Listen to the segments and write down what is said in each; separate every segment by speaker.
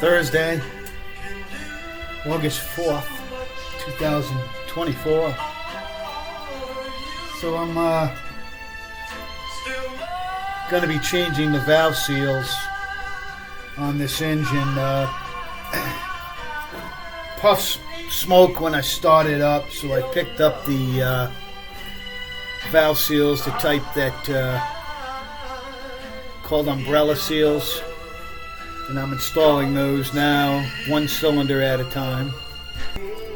Speaker 1: Thursday, August 4th, 2024. So I'm going to be changing the valve seals on this engine. Puffs smoke when I started up, so I picked up the valve seals, the type that called umbrella seals, and I'm installing those now, one cylinder at a time.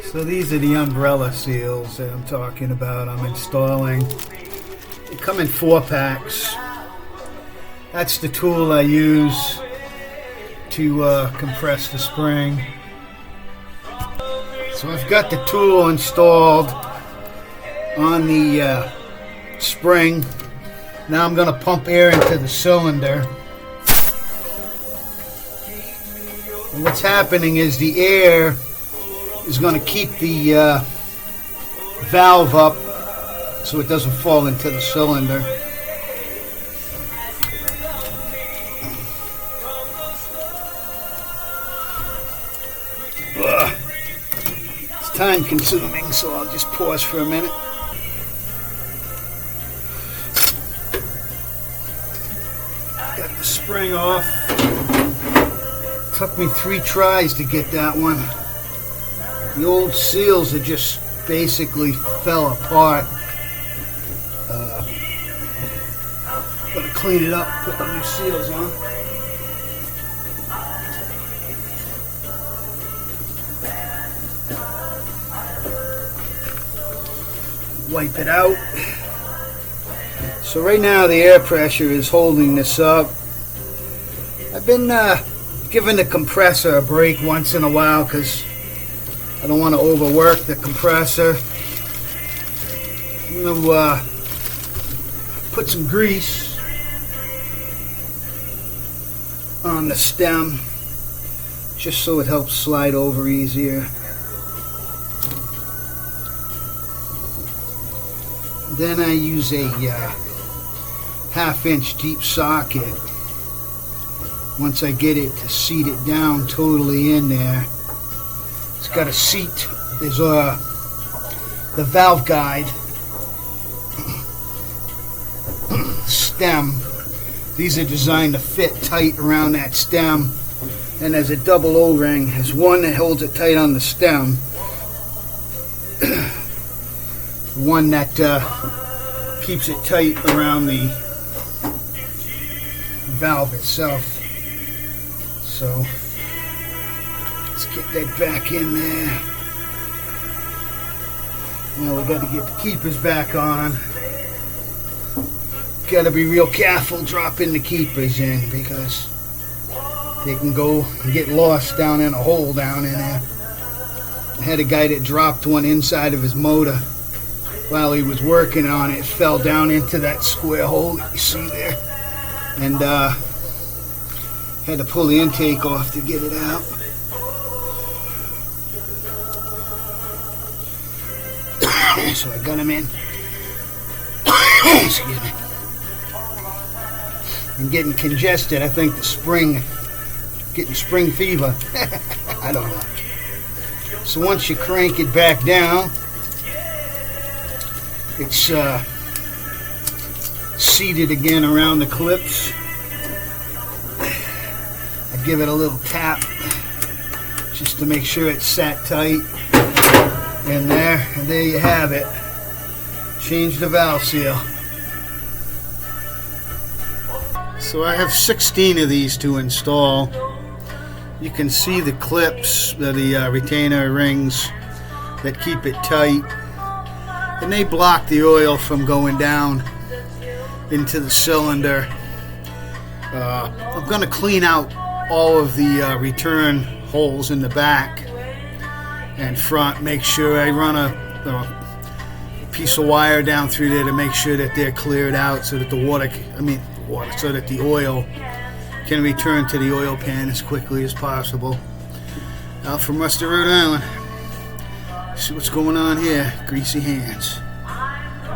Speaker 1: So these are the umbrella seals that I'm talking about. I'm installing. They come in 4 packs. That's the tool I use to compress the spring. So I've got the tool installed on the spring. Now I'm going to pump air into the cylinder. And what's happening is the air is going to keep the valve up so it doesn't fall into the cylinder. It's time consuming, so I'll just pause for a minute. Got the spring off. Took me 3 tries to get that one. The old seals had just basically fell apart. Gotta clean it up, put the new seals on. Wipe it out. So right now the air pressure is holding this up. I've been giving the compressor a break once in a while because I don't want to overwork the compressor. I'm going to put some grease on the stem just so it helps slide over easier. Then I use a 1/2 inch deep socket. Once I get it to seat it down totally in there, it's got a seat. There's the valve guide stem. These are designed to fit tight around that stem, and there's a double O-ring. There's one that holds it tight on the stem, one that keeps it tight around the valve itself. So let's get that back in there. Now we got to get the keepers back on. Got to be real careful dropping the keepers in because they can go and get lost down in a hole down in there. I had a guy that dropped one inside of his motor while he was working on it. It fell down into that square hole that you see there, and had to pull the intake off to get it out. So I got him in. Excuse me. I'm getting congested. I think getting spring fever. I don't know. So once you crank it back down, it's seated again around the clips. I give it a little tap just to make sure it's sat tight in there, and there you have it. Change the valve seal. So I have 16 of these to install. You can see the clips, the retainer rings that keep it tight, and they block the oil from going down into the cylinder. I'm going to clean out all of the return holes in the back and front. Make sure I run a piece of wire down through there to make sure that they're cleared out so that so that the oil can return to the oil pan as quickly as possible. Out from Rusty, Rhode Island. See what's going on here. Greasy hands.